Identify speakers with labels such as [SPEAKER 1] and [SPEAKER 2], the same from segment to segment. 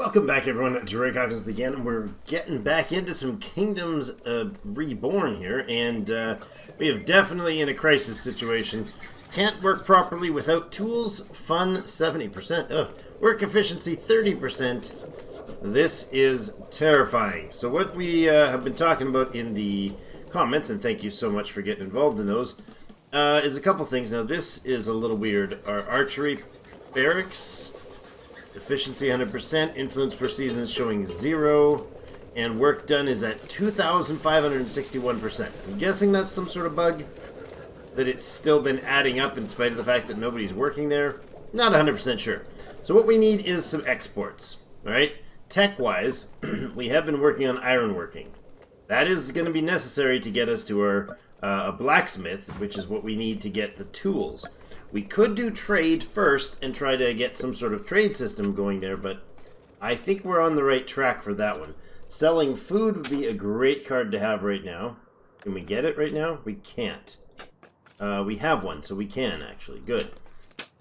[SPEAKER 1] Welcome back, everyone, to Hawkins again, and we're getting back into some Kingdoms Reborn here, and we have definitely in a crisis situation. Can't work properly without tools. Fun 70%. Work efficiency 30%. This is terrifying. So what we have been talking about in the comments, and thank you so much for getting involved in those, is a couple things. Now this is a little weird. Our archery barracks, efficiency 100%, influence per season is showing 0, and work done is at 2,561%. I'm guessing that's some sort of bug, that it's still been adding up in spite of the fact that nobody's working there. Not 100% sure. So what we need is some exports, alright? Tech-wise, we have been working on ironworking. That is going to be necessary to get us to our blacksmith, which is what we need to get the tools. We could do trade first and try to get some sort of trade system going there, but I think we're on the right track for that one. Selling food would be a great card to have right now. Can we get it right now? We can't. We have one, so we can, actually. Good.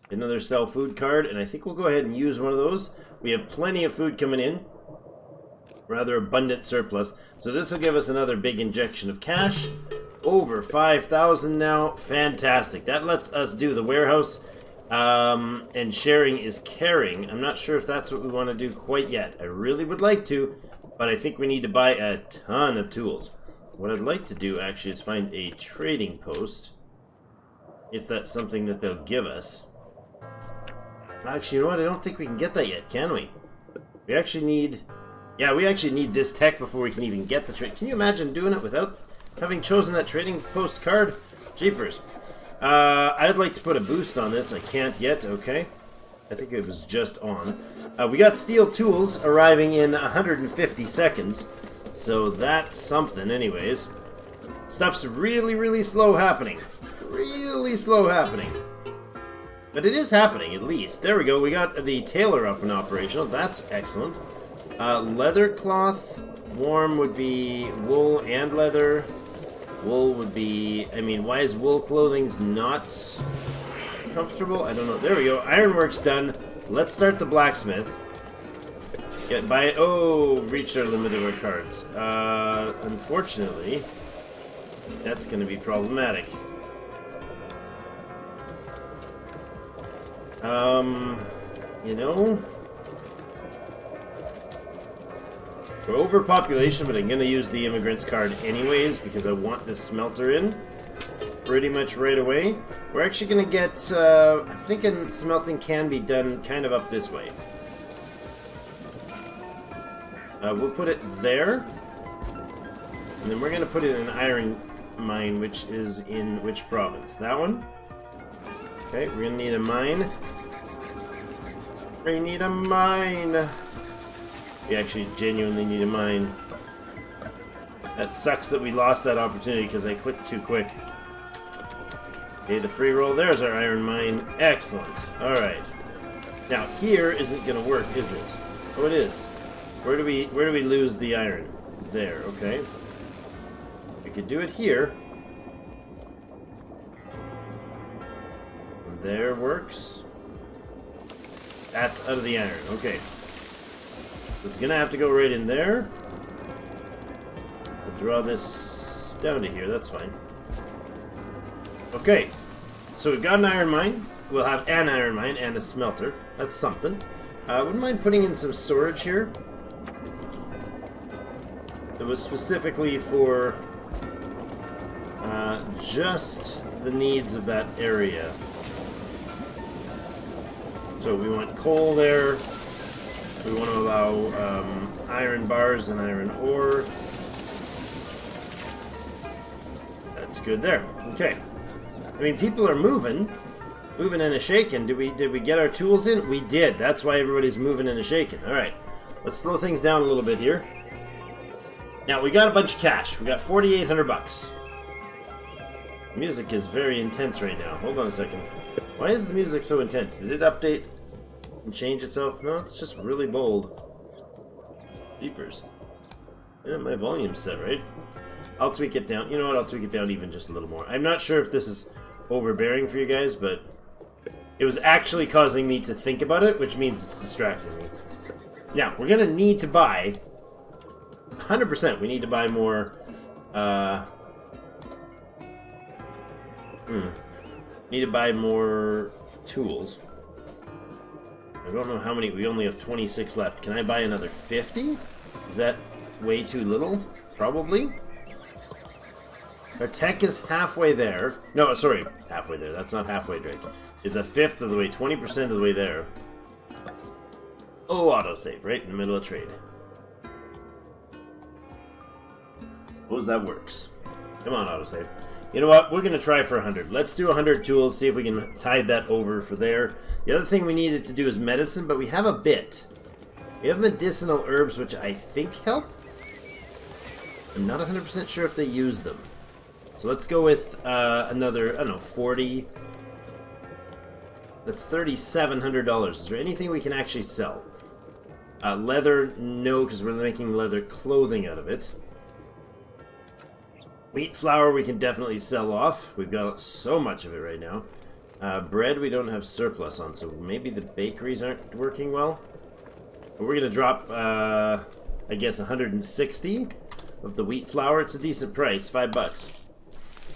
[SPEAKER 1] Another sell food card, and I think we'll go ahead and use one of those. We have plenty of food coming in. Rather abundant surplus. So this will give us another big injection of cash. Over 5,000 now. Fantastic. That lets us do the warehouse. And sharing is caring. I'm not sure if that's what we want to do quite yet. I really would like to, but I think we need to buy a ton of tools. What I'd like to do actually is find a trading post, if that's something that they'll give us. Actually, you know what? I don't think we can get that yet, can we? We actually need... Yeah, we actually need this tech before we can even get the trade. Can you imagine doing it without having chosen that trading post card? Jeepers. I'd like to put a boost on this. I can't yet. Okay. I think it was just on. We got steel tools arriving in 150 seconds. So that's something anyways. Stuff's really, really slow happening. Really slow happening. But it is happening, at least. There we go. We got the tailor up and operational. That's excellent. Leather cloth. Warm would be wool and leather. Wool would be... I mean, why is wool clothing's not comfortable? I don't know. There we go. Ironwork's done. Let's start the blacksmith. Reached our limit of our cards. Unfortunately, that's going to be problematic. You know... We're overpopulation, but I'm going to use the immigrants card anyways because I want this smelter in pretty much right away. We're actually going to get, I'm thinking smelting can be done kind of up this way. We'll put it there. And then we're going to put it in an iron mine, which is in which province? That one? Okay, we're going to need a mine. We need a mine. We actually genuinely need a mine. That sucks that we lost that opportunity because I clicked too quick. Okay, the free roll. There's our iron mine. Excellent. Alright. Now, here isn't going to work, is it? Oh, it is. Where do we lose the iron? There, okay. We could do it here. There works. That's out of the iron. Okay. It's gonna have to go right in there. We'll draw this down to here, that's fine. Okay, so we've got an iron mine. We'll have an iron mine and a smelter. That's something. Wouldn't mind putting in some storage here. It was specifically for just the needs of that area. So we want coal there. We want to allow iron bars and iron ore. That's good there. Okay. I mean, people are moving and a shaking. Did we get our tools in? We did. That's why everybody's moving and a shaking. All right. Let's slow things down a little bit here. Now we got a bunch of cash. We got 4,800 bucks. Music is very intense right now. Hold on a second. Why is the music so intense? Did it update and change itself? No, it's just really bold. Beepers. Yeah, my volume's set, right? I'll tweak it down. You know what? I'll tweak it down even just a little more. I'm not sure if this is overbearing for you guys, but it was actually causing me to think about it, which means it's distracting me. Now, we're going to need to buy, 100%, we need to buy more, need to buy more tools. I don't know how many, we only have 26 left. Can I buy another 50? Is that way too little? Probably. Our tech is halfway there. No, sorry, halfway there. That's not halfway, Drake. Is a fifth of the way, 20% of the way there. Oh, autosave, right in the middle of trade. Suppose that works. Come on, autosave. You know what? We're going to try for 100. Let's do 100 tools, see if we can tide that over for there. The other thing we needed to do is medicine, but we have a bit. We have medicinal herbs, which I think help. I'm not 100% sure if they use them. So let's go with another, I don't know, 40. That's $3,700. Is there anything we can actually sell? Leather, no, because we're making leather clothing out of it. Wheat flour we can definitely sell off. We've got so much of it right now. Bread we don't have surplus on, so maybe the bakeries aren't working well. But we're going to drop, I guess, 160 of the wheat flour. It's a decent price, $5.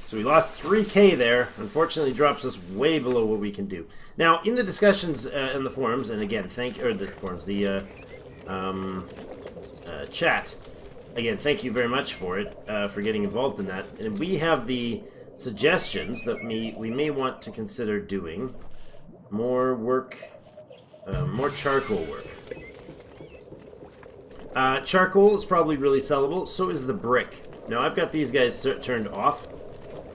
[SPEAKER 1] So we lost 3K there. Unfortunately, drops us way below what we can do. Now, in the discussions in the forums, and again, the chat. Again, thank you very much for it, for getting involved in that. And we have the suggestions that we may want to consider doing more work, more charcoal work. Charcoal is probably really sellable, so is the brick. Now, I've got these guys turned off.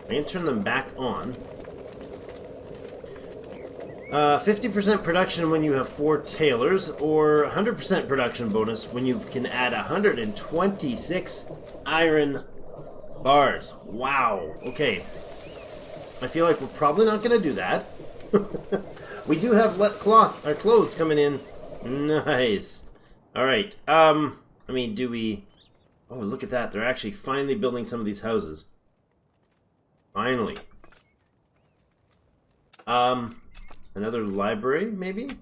[SPEAKER 1] I can turn them back on. 50% production when you have 4 tailors, or 100% production bonus when you can add 126 iron bars. Wow. Okay. I feel like we're probably not going to do that. We do have clothes coming in. Nice. All right. I mean, do we... Oh, look at that. They're actually finally building some of these houses. Finally. Another library, maybe?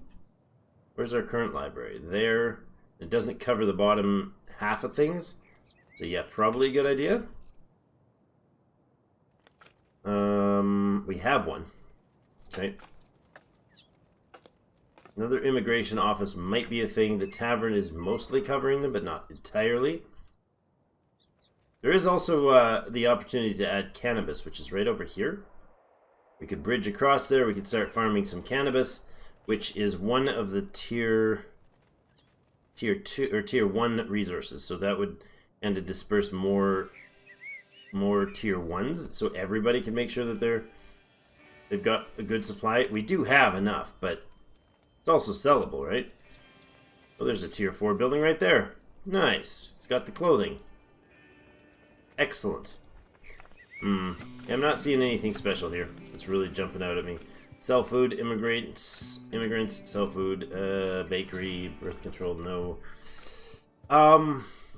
[SPEAKER 1] Where's our current library? There. It doesn't cover the bottom half of things. So yeah, probably a good idea. We have one. Okay. Another immigration office might be a thing. The tavern is mostly covering them, but not entirely. There is also the opportunity to add cannabis, which is right over here. We could bridge across there. We could start farming some cannabis, which is one of the tier 2 or tier 1 resources. So that would and to disperse more tier 1s, so everybody can make sure that they've got a good supply. We do have enough, but it's also sellable, right? Oh, there's a tier 4 building right there. Nice. It's got the clothing. Excellent. I'm not seeing anything special here. It's really jumping out at me. Sell food, immigrants, sell food, bakery, birth control, no.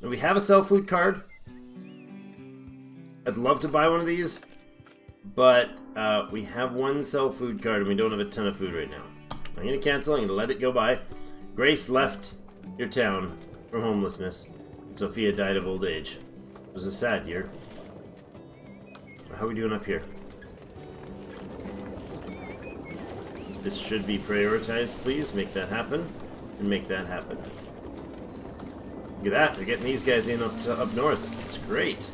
[SPEAKER 1] We have a sell food card. I'd love to buy one of these, but we have one sell food card and we don't have a ton of food right now. I'm going to cancel, I'm going to let it go by. Grace left your town from homelessness, and Sophia died of old age. It was a sad year. How are we doing up here? This should be prioritized, please. Make that happen. And make that happen. Look at that. They're getting these guys in up north. It's great.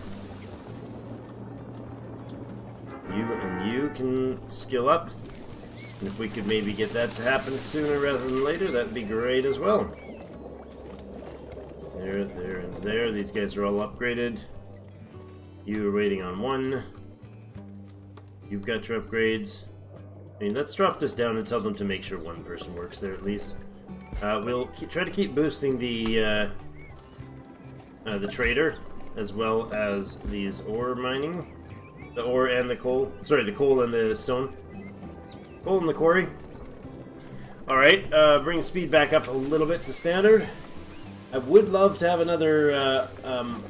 [SPEAKER 1] You can skill up. And if we could maybe get that to happen sooner rather than later, that'd be great as well. There, and there. These guys are all upgraded. You are waiting on one. You've got your upgrades. I mean, let's drop this down and tell them to make sure one person works there at least. We'll try to keep boosting the trader, as well as these ore mining. The ore and the coal. Sorry, the coal and the stone. Coal and the quarry. Alright, bring speed back up a little bit to standard. I would love to have another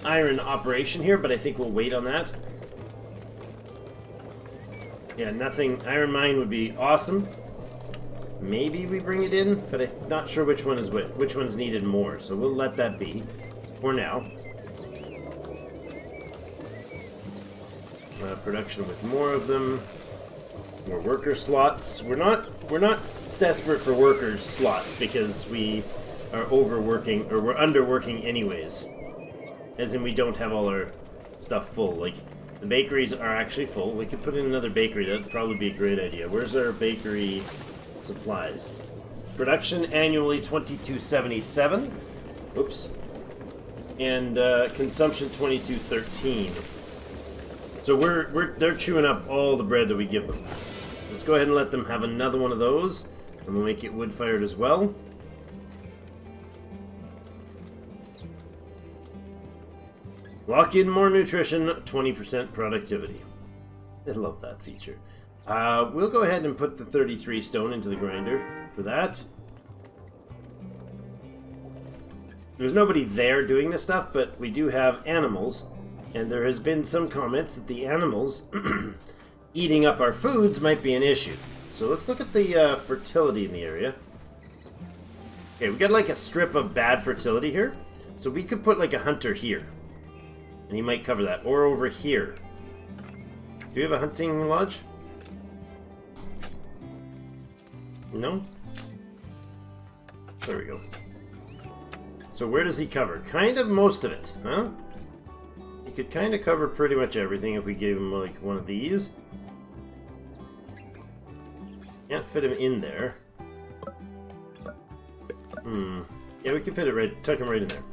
[SPEAKER 1] iron operation here, but I think we'll wait on that. Yeah, nothing. Iron mine would be awesome. maybe we bring it in, but I'm not sure which one is which one's needed more, so we'll let that be for now. Production with more of them, more worker slots. We're not desperate for worker slots because we are overworking, or we're underworking anyways. As in, we don't have all our stuff full. Like, the bakeries are actually full. We could put in another bakery. That'd probably be a great idea. Where's our bakery supplies? Production annually 2277. Oops. And consumption 2213. So they're chewing up all the bread that we give them. Let's go ahead and let them have another one of those, and we'll make it wood-fired as well. Lock in more nutrition, 20% productivity. I love that feature. We'll go ahead and put the 33 stone into the grinder for that. There's nobody there doing this stuff, but we do have animals. And there has been some comments that the animals eating up our foods might be an issue. So let's look at the fertility in the area. Okay, we got like a strip of bad fertility here. So we could put like a hunter here. And he might cover that. Or over here. Do you have a hunting lodge? No? There we go. So where does he cover? Kind of most of it, huh? He could kind of cover pretty much everything if we gave him like one of these. Can't fit him in there. Yeah, we can fit it right, tuck him right in there.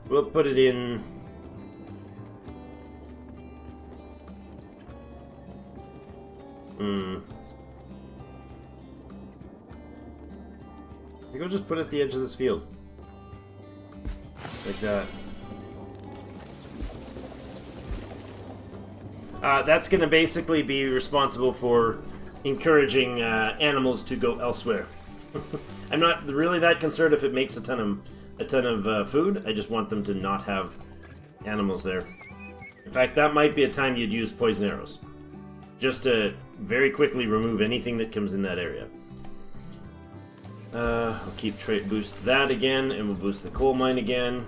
[SPEAKER 1] We'll put it in. I think I'll just put it at the edge of this field. Like that. That's going to basically be responsible for encouraging animals to go elsewhere. I'm not really that concerned if it makes a ton of food. I just want them to not have animals there. In fact, that might be a time you'd use poison arrows, just to very quickly remove anything that comes in that area. I'll keep boost that again, and we'll boost the coal mine again.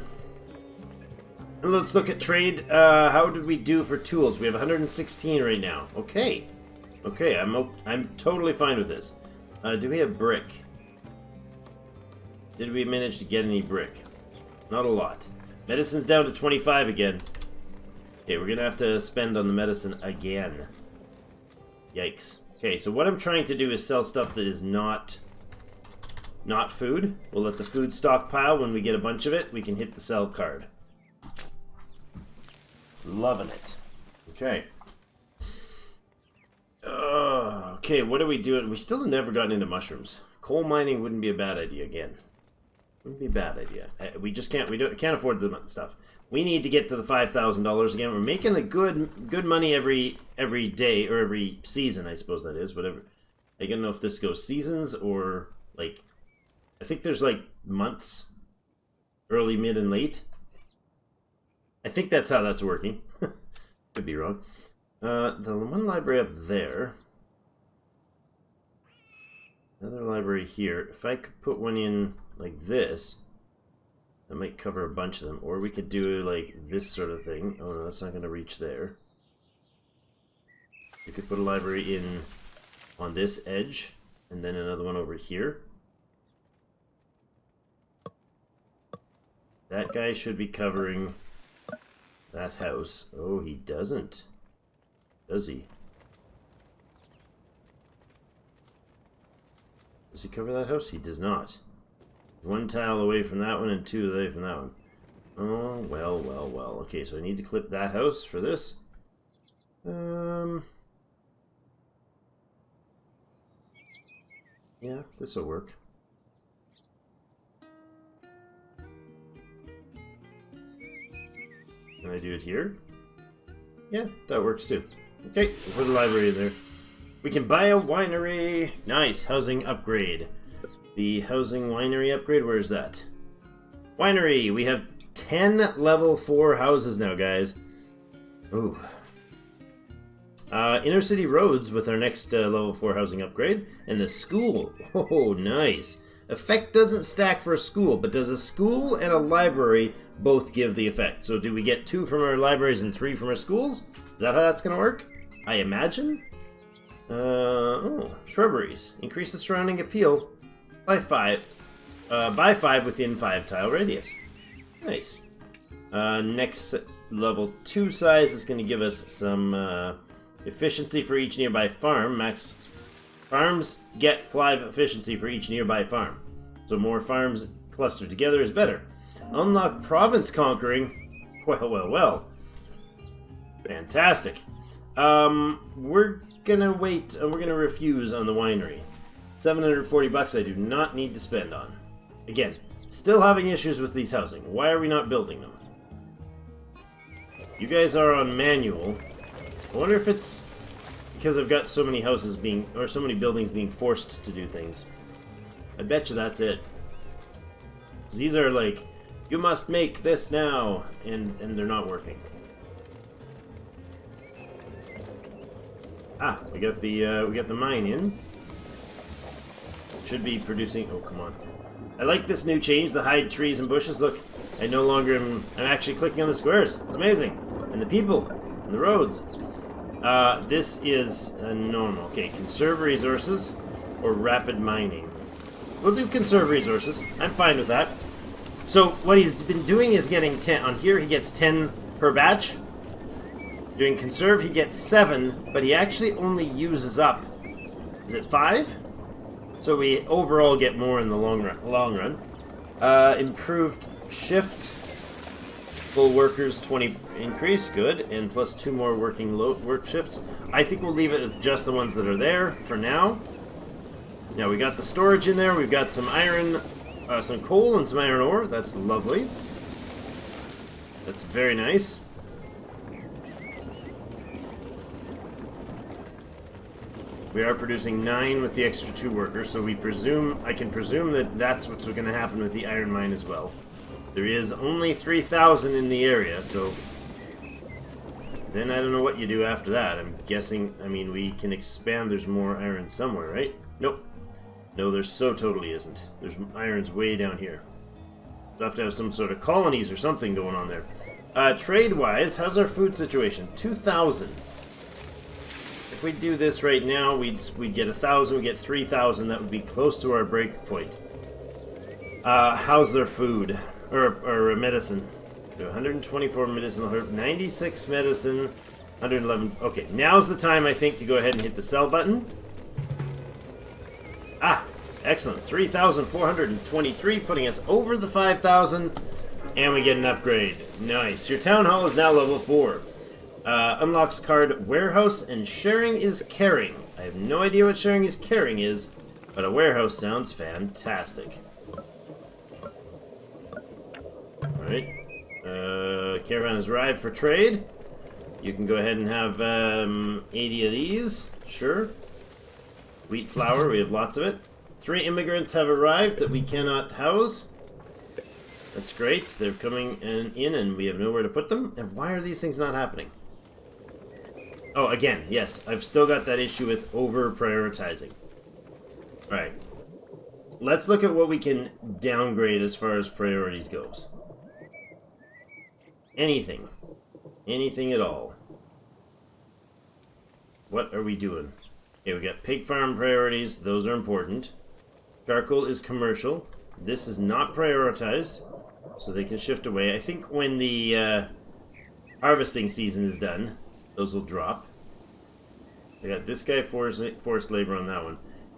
[SPEAKER 1] And let's look at trade. How did we do for tools? We have 116 right now. Okay, okay, I'm totally fine with this. Do we have brick? Did we manage to get any brick? Not a lot. Medicine's down to 25 again. Okay, we're gonna have to spend on the medicine again. Yikes. Okay, so what I'm trying to do is sell stuff that is not food. We'll let the food stockpile. When we get a bunch of it, we can hit the sell card. Loving it. Okay. Okay, what are we doing? We still have never gotten into mushrooms. Coal mining wouldn't be a bad idea again. Wouldn't be a bad idea. We just can't. Can't afford the stuff. We need to get to the $5,000 again. We're making a good money every day or every season, I suppose that is. Whatever. I don't know if this goes seasons or like. I think there's like months, early, mid, and late. I think that's how that's working. Could be wrong. The one library up there. Another library here. If I could put one in like this, that might cover a bunch of them. Or we could do like this sort of thing. Oh no, that's not going to reach there. We could put a library in on this edge, and then another one over here. That guy should be covering that house. Oh, he doesn't. Does he? Does he cover that house? He does not. One tile away from that one and two away from that one. Oh, well, well, well. Okay, so I need to clip that house for this. Yeah, this will work. Can I do it here? Yeah, that works too. Okay, we'll put the library in there. We can buy a winery. Nice, housing upgrade. The housing winery upgrade, where is that? Winery, we have 10 level 4 houses now, guys. Ooh. Inner city roads with our next level 4 housing upgrade. And the school. Oh, nice. Effect doesn't stack for a school, but does a school and a library both give the effect? So do we get 2 from our libraries and 3 from our schools? Is that how that's going to work? I imagine? Shrubberies. Increase the surrounding appeal by 5. By 5 within 5 tile radius. Nice. Next level 2 size is going to give us some efficiency for each nearby farm. Max farms get 5 efficiency for each nearby farm. So more farms clustered together is better. Unlock province conquering. Well. Fantastic. We're gonna wait. We're gonna refuse on the winery. 740 bucks I do not need to spend on. Again, still having issues with these housing. Why are we not building them? You guys are on manual. I wonder if it's because I've got so many houses being, or so many buildings being forced to do things. I bet you that's it. These are like, you must make this now, and they're not working. Ah, we got the mine in. Should be producing. Oh, come on! I like this new change. The hide trees and bushes. Look, I no longer am. I'm actually clicking on the squares. It's amazing. And the people, and the roads. This is normal. Okay, conserve resources or rapid mining. We'll do conserve resources. I'm fine with that. So what he's been doing is getting 10 on here. He gets 10 per batch. Doing conserve, he gets 7, but he actually only uses up. Is it 5? So we overall get more in the long run. Improved shift. Full workers 20 increase, good, and plus 2 more work shifts. I think we'll leave it with just the ones that are there for now. Now we got the storage in there. We've got some iron, some coal, and some iron ore. That's lovely. That's very nice. We are producing 9 with the extra 2 workers, so I can presume that that's what's going to happen with the iron mine as well. There is only 3,000 in the area, so then I don't know what you do after that. I'm guessing, I mean, we can expand. There's more iron somewhere, right? Nope. No, there so totally isn't. There's iron's way down here. We'll have to have some sort of colonies or something going on there. Trade-wise, how's our food situation? 2,000. If we do this right now, we'd get 1,000, we get 3,000. That would be close to our break point. How's their food? Or medicine? 124 medicinal herb, 96 medicine, 111. Okay, now's the time, I think, to go ahead and hit the sell button. Ah, excellent. 3,423, putting us over the 5,000. And we get an upgrade. Nice. Your town hall is now level 4. Unlocks card warehouse and sharing is caring. I have no idea what sharing is caring is, but a warehouse sounds fantastic. Alright. Caravan has arrived for trade. You can go ahead and have 80 of these. Sure. Wheat flour, we have lots of it. 3 immigrants have arrived that we cannot house. That's great. They're coming in and we have nowhere to put them. And why are these things not happening? Oh, again, yes. I've still got that issue with over-prioritizing. Alright. Let's look at what we can downgrade as far as priorities goes. Anything. Anything at all. What are we doing? Okay, we got pig farm priorities. Those are important. Charcoal is commercial. This is not prioritized, so they can shift away. I think when the harvesting season is done, those will drop. I got this guy, forced labor on that one.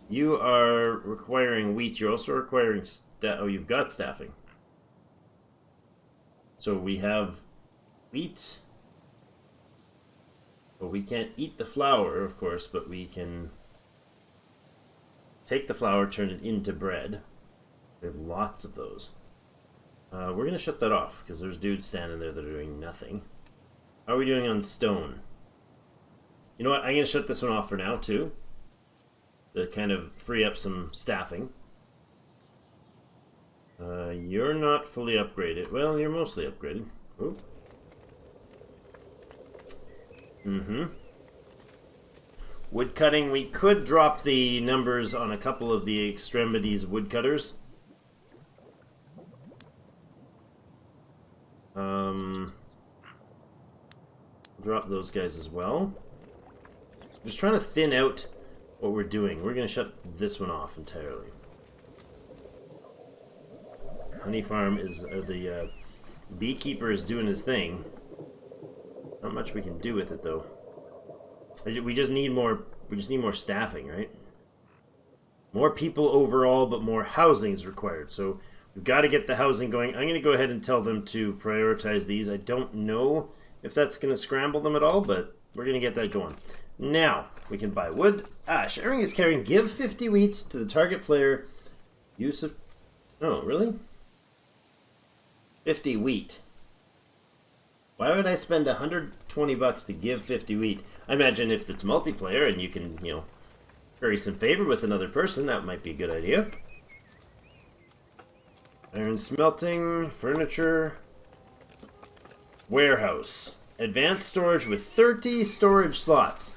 [SPEAKER 1] You are requiring wheat. You're also requiring oh, you've got staffing. So we have wheat. Well, we can't eat the flour, of course, but we can take the flour, turn it into bread. We have lots of those. We're going to shut that off, because there's dudes standing there that are doing nothing. How are we doing on stone? You know what? I'm going to shut this one off for now, too. To kind of free up some staffing. You're not fully upgraded. Well, you're mostly upgraded. Ooh. wood cutting. We could drop the numbers on a couple of the extremities woodcutters. Drop those guys as well. Just trying to thin out what we're doing. We're going to shut this one off entirely. Honey farm is the beekeeper is doing his thing. Not much we can do with it though. We just need more. We just need more staffing, right? More people overall, but more housing is required. So we've got to get the housing going. I'm going to go ahead and tell them to prioritize these. I don't know if that's going to scramble them at all, but we're going to get that going. Now, we can buy wood. Sharing is caring. Give 50 wheat to the target player. Use of... Oh, really? 50 wheat. Why would I spend 120 bucks to give 50 wheat? I imagine if it's multiplayer and you can, you know, curry some favor with another person, that might be a good idea. Iron smelting, furniture, warehouse. Advanced storage with 30 storage slots.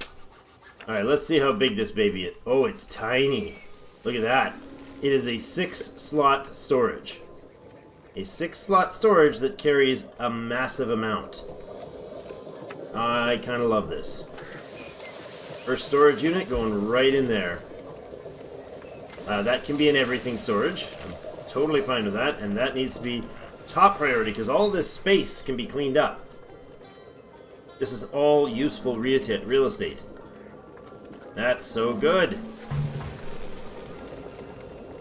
[SPEAKER 1] Alright, let's see how big this baby is. Oh, it's tiny. Look at that. It is a 6-slot storage. A 6-slot storage that carries a massive amount. I kind of love this. First storage unit going right in there. That can be an everything storage. I'm totally fine with that. And that needs to be top priority because all this space can be cleaned up. This is all useful real estate. That's so good.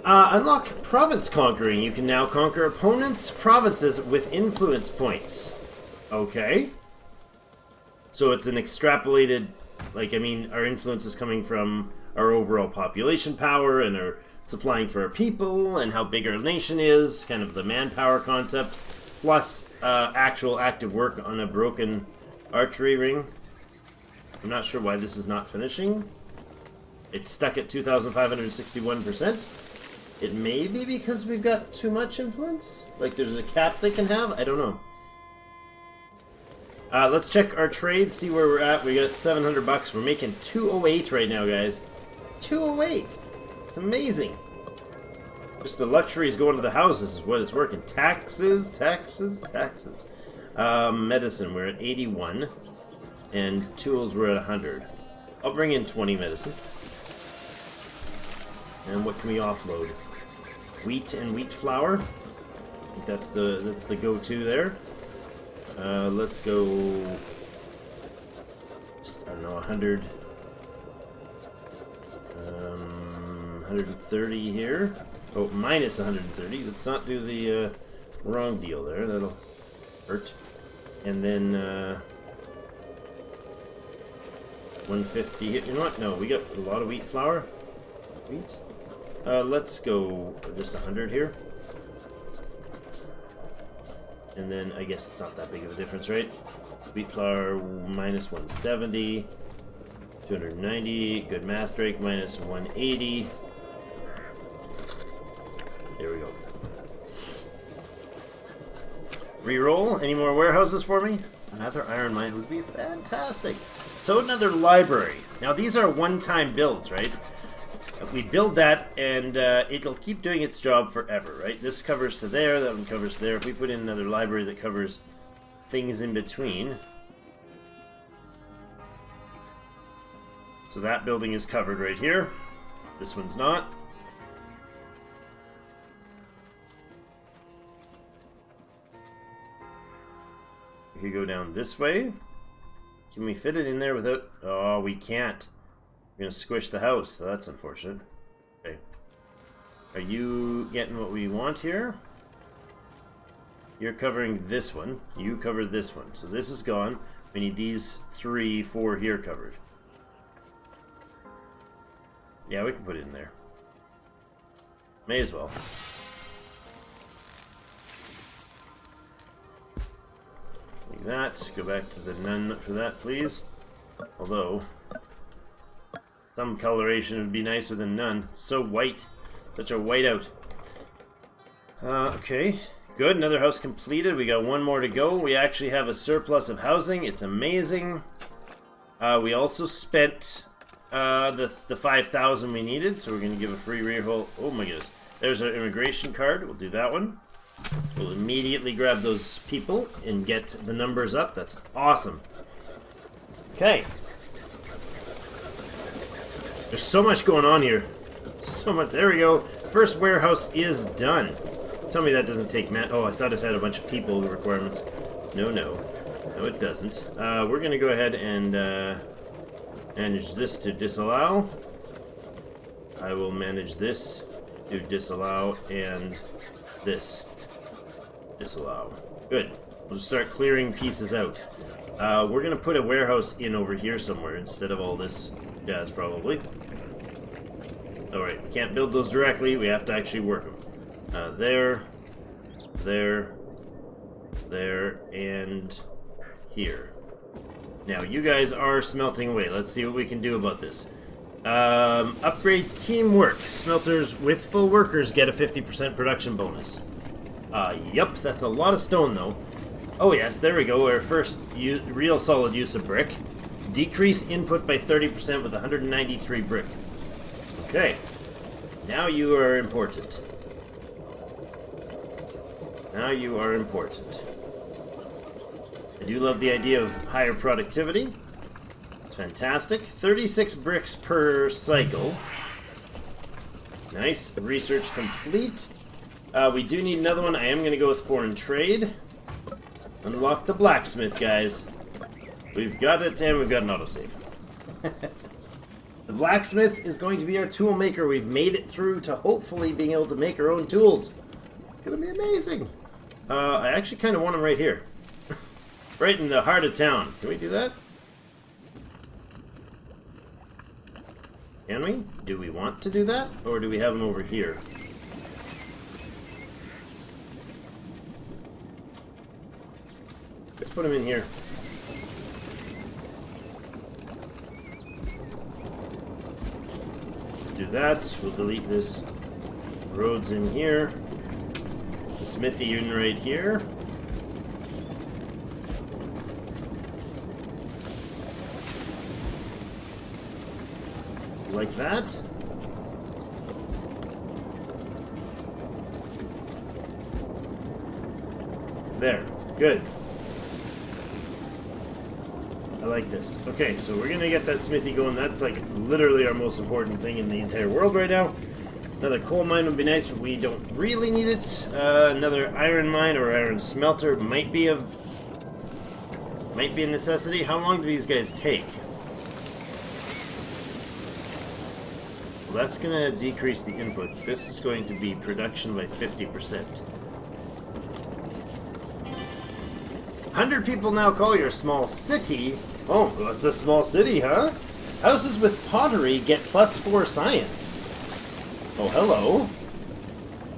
[SPEAKER 1] Unlock province conquering. You can now conquer opponents' provinces with influence points. Okay. So it's an extrapolated, like, I mean, our influence is coming from our overall population power and our supplying for our people and how big our nation is, kind of the manpower concept, plus actual active work on a broken archery ring. I'm not sure why this is not finishing. It's stuck at 2,561%. It may be because we've got too much influence? Like there's a cap they can have? I don't know. Let's check our trade, see where we're at. We got 700 bucks. We're making 208 right now, guys. 208! It's amazing. Just the luxuries going to the houses is what it's working. Taxes, taxes, taxes. Medicine, we're at 81. And tools, we're at 100. I'll bring in 20 medicine. And what can we offload? Wheat and wheat flour. I think that's the go-to there. Let's go. Just, I don't know, 100. 130 here. Oh, minus 130. Let's not do the wrong deal there. That'll hurt. And then 150. You know what? No, we got a lot of wheat flour. Wheat. Let's go just 100 here. And then I guess it's not that big of a difference, right? Wheat flour minus 170. 290. Good math, Drake. Minus 180. There we go. Reroll. Any more warehouses for me? Another iron mine would be fantastic. So another library. Now these are one-time builds, right? We build that and it'll keep doing its job forever, right? This covers to there, that one covers to there. If we put in another library that covers things in between. So that building is covered right here. This one's not. We could go down this way. Can we fit it in there without... Oh, we can't. We're going to squish the house, so that's unfortunate. Okay. Are you getting what we want here? You're covering this one. You cover this one. So this is gone. We need these 3, 4 here covered. Yeah, we can put it in there. May as well. Like that. Go back to the none for that, please. Although... some coloration would be nicer than none. So white. Such a whiteout. Okay. Good. Another house completed. We got one more to go. We actually have a surplus of housing. It's amazing. We also spent the 5,000 we needed, so we're going to give a free reroll. Oh my goodness. There's our immigration card. We'll do that one. We'll immediately grab those people and get the numbers up. That's awesome. Okay. There's so much going on here. So much. There we go. First warehouse is done. Tell me that doesn't take Oh, I thought it had a bunch of people requirements. No, no. No, it doesn't. We're going to go ahead and manage this to disallow. I will manage this to disallow, and this disallow. Good. We'll just start clearing pieces out. We're going to put a warehouse in over here somewhere instead of all this jazz, probably. Alright, can't build those directly. We have to actually work them. There, and here. Now, you guys are smelting away. Let's see what we can do about this. Upgrade teamwork. Smelters with full workers get a 50% production bonus. Yup, that's a lot of stone, though. Oh, yes, there we go. Our first real solid use of brick. Decrease input by 30% with 193 brick. Okay. Now you are important. Now you are important. I do love the idea of higher productivity. It's fantastic. 36 bricks per cycle. Nice. Research complete. We do need another one. I am going to go with foreign trade. Unlock the blacksmith, guys. We've got it, and we've got an autosave. The blacksmith is going to be our tool maker. We've made it through to hopefully being able to make our own tools. It's going to be amazing. I actually kind of want him right here. Right in the heart of town. Can we do that? Can we? Do we want to do that? Or do we have him over here? Let's put him in here. Let's do that. We'll delete this. Roads in here. The smithy in right here. Like that. There. Good. I like this. Okay, so we're gonna get that smithy going. That's like literally our most important thing in the entire world right now. Another coal mine would be nice, but we don't really need it. Another iron mine or iron smelter might be a necessity. How long do these guys take? Well, that's gonna decrease the input. This is going to be production by 50%. 100 people now call your small city. Oh, well, it's a small city, huh? Houses with pottery get +4 science. Oh, hello.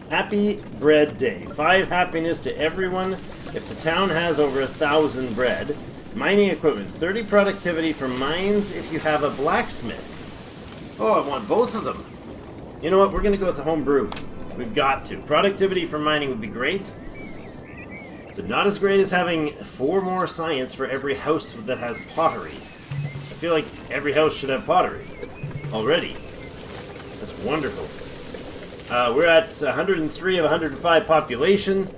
[SPEAKER 1] Happy bread day. 5 happiness to everyone if the town has over 1,000 bread. Mining equipment. 30 productivity for mines if you have a blacksmith. Oh, I want both of them. You know what? We're going to go with the home brew. We've got to. Productivity for mining would be great. But not as great as having 4 more science for every house that has pottery. I feel like every house should have pottery already. That's wonderful. We're at 103 of 105 population.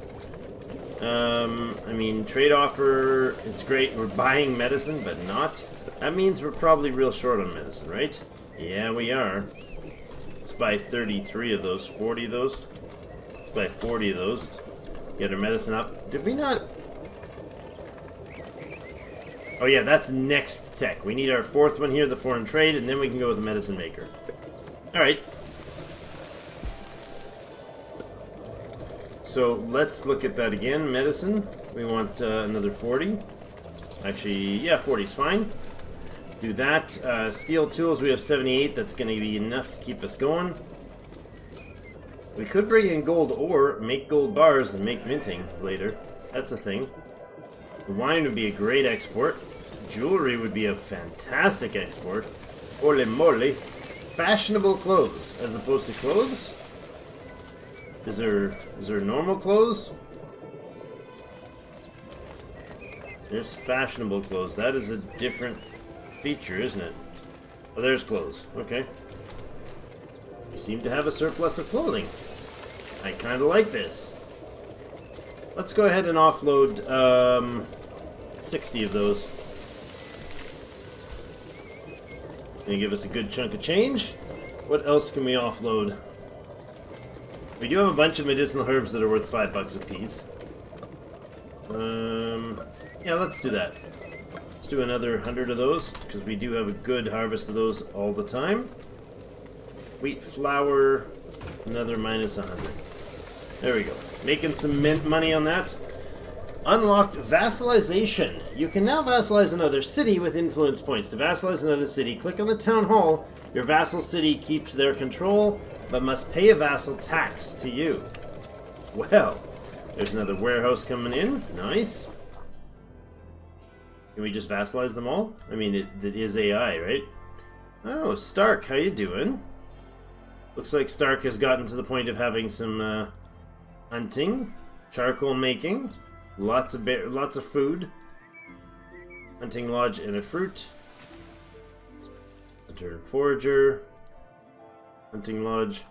[SPEAKER 1] I mean, trade offer is great. We're buying medicine, but not. That means we're probably real short on medicine, right? Yeah, we are. Let's buy 33 of those, 40 of those. Let's buy 40 of those. Get our medicine up. Did we not? Oh yeah, that's next tech. We need our 4th one here, the foreign trade, and then we can go with the medicine maker. Alright. So let's look at that again. Medicine. We want another 40. Actually, yeah, 40 is fine. Do that. Steel tools, we have 78. That's going to be enough to keep us going. We could bring in gold ore, make gold bars, and make minting later. That's a thing. Wine would be a great export. Jewelry would be a fantastic export. Ole mole. Fashionable clothes, as opposed to clothes? Is there normal clothes? There's fashionable clothes. That is a different feature, isn't it? Oh, there's clothes. Okay. You seem to have a surplus of clothing. I kind of like this. Let's go ahead and offload 60 of those. Gonna give us a good chunk of change. What else can we offload? We do have a bunch of medicinal herbs that are worth $5 a piece. Yeah, let's do that. Let's do another 100 of those, because we do have a good harvest of those all the time. Wheat flour, another minus 100. There we go. Making some mint money on that. Unlocked vassalization. You can now vassalize another city with influence points. To vassalize another city, click on the town hall. Your vassal city keeps their control, but must pay a vassal tax to you. Well, there's another warehouse coming in. Nice. Can we just vassalize them all? I mean, it is AI, right? Oh, Stark, how you doing? Looks like Stark has gotten to the point of having some hunting, charcoal making, lots of food, hunting lodge and a fruit, hunter and forager, hunting lodge,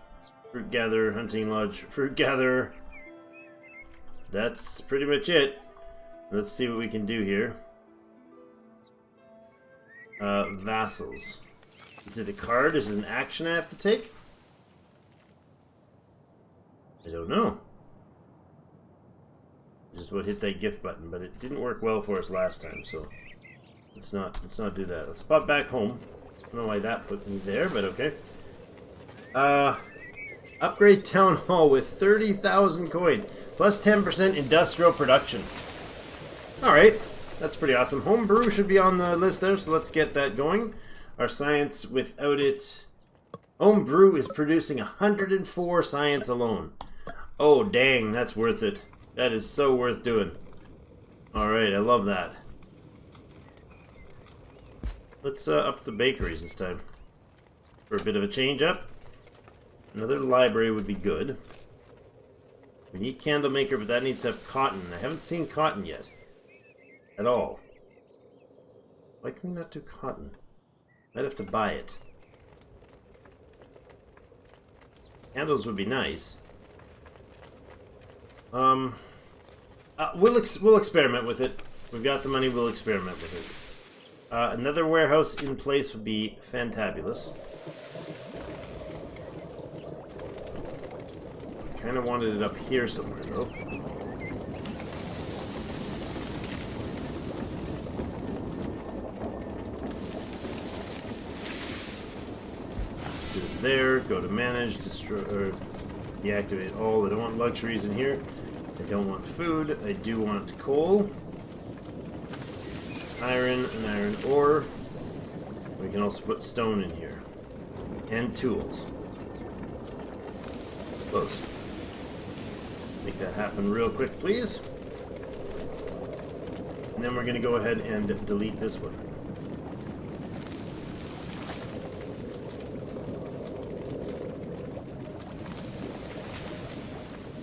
[SPEAKER 1] fruit gatherer, hunting lodge, fruit gatherer. That's pretty much it. Let's see what we can do here. Vassals. Is it a card? Is it an action I have to take? I don't know. Just would hit that gift button, but it didn't work well for us last time, so let's not do that. Let's pop back home. I don't know why that put me there, but okay. Upgrade town hall with 30,000 coin, plus 10% industrial production. All right, that's pretty awesome. Homebrew should be on the list there, so let's get that going. Our science, without it, homebrew is producing 104 science alone. Oh dang, that's worth it. That is so worth doing. Alright, I love that. Let's up the bakeries this time. For a bit of a change up. Another library would be good. We need candle maker, but that needs to have cotton. I haven't seen cotton yet. At all. Why can we not do cotton? I'd have to buy it. Candles would be nice. We'll experiment with it. We've got the money, we'll experiment with it. Another warehouse in place would be fantabulous. I kind of wanted it up here somewhere, though. Let's do it there. Go to manage, destroy, or deactivate all. I don't want luxuries in here. I don't want food. I do want coal. Iron and iron ore. We can also put stone in here. And tools. Close. Make that happen real quick, please. And then we're going to go ahead and delete this one.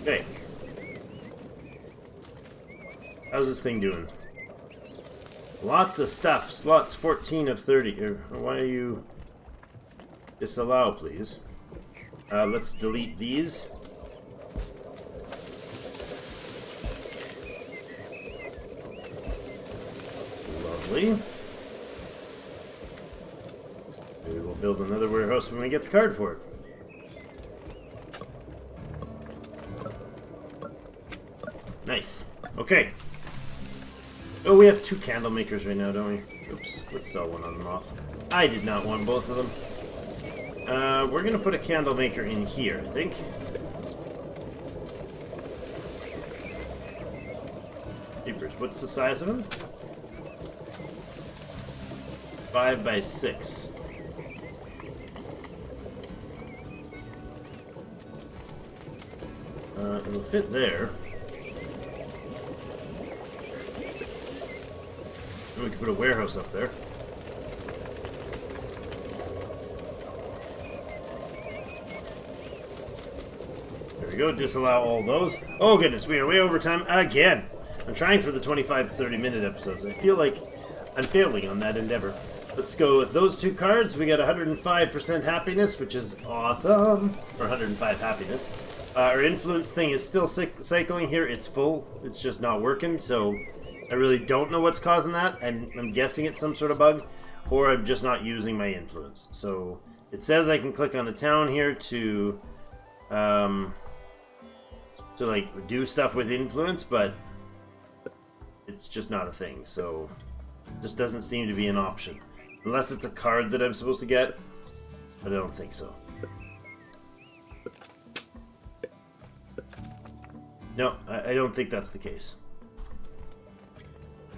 [SPEAKER 1] Okay. How's this thing doing? Lots of stuff. Slots 14 of 30. Why are you... Disallow, please. Let's delete these. Lovely. We will build another warehouse when we get the card for it. Nice. Okay. Oh, we have 2 candle makers right now, don't we? Oops. Let's sell one of them off. I did not want both of them. We're going to put a candle maker in here, I think. Papers. What's the size of them? 5 by 6. It'll fit there. And we can put a warehouse up there. There we go, disallow all those. Oh goodness, we are way over time again. I'm trying for the 25 to 30 minute episodes. I feel like I'm failing on that endeavor. Let's go with those two cards. We got 105% happiness, which is awesome. Or 105 happiness. Our influence thing is still cycling here. It's full. It's just not working, so I really don't know what's causing that. I'm guessing it's some sort of bug, or I'm just not using my influence. So it says I can click on a town here to like do stuff with influence, but it's just not a thing. So it just doesn't seem to be an option. Unless it's a card that I'm supposed to get, but I don't think so. No, I don't think that's the case.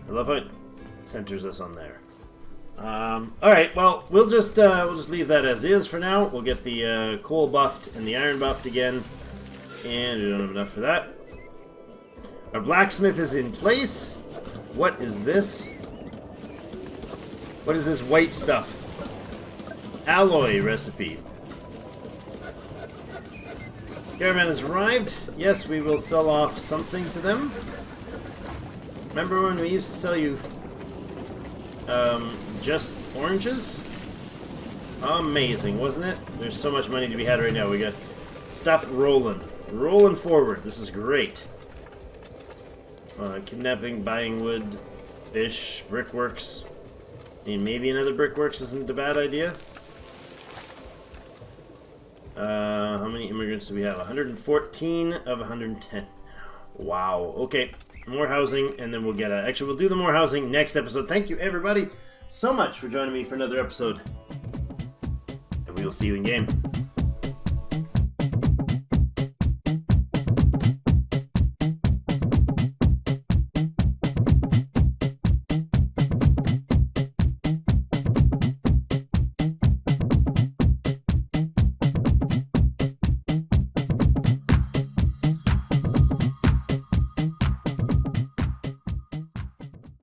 [SPEAKER 1] I love how it centers us on there. Alright, well, we'll just leave that as is for now. We'll get the coal buffed and the iron buffed again. And we don't have enough for that. Our blacksmith is in place. What is this? What is this white stuff? Alloy recipe. Caravan has arrived. Yes, we will sell off something to them. Remember when we used to sell you just oranges? Amazing, wasn't it? There's so much money to be had right now. We got stuff rolling. Rolling forward. This is great. Kidnapping, buying wood, fish, brickworks. And maybe another brickworks isn't a bad idea. How many immigrants do we have? 114 of 110. Wow. Okay. More housing, and then we'll get actually, we'll do the more housing next episode. Thank you, everybody, so much for joining me for another episode. And we will see you in game.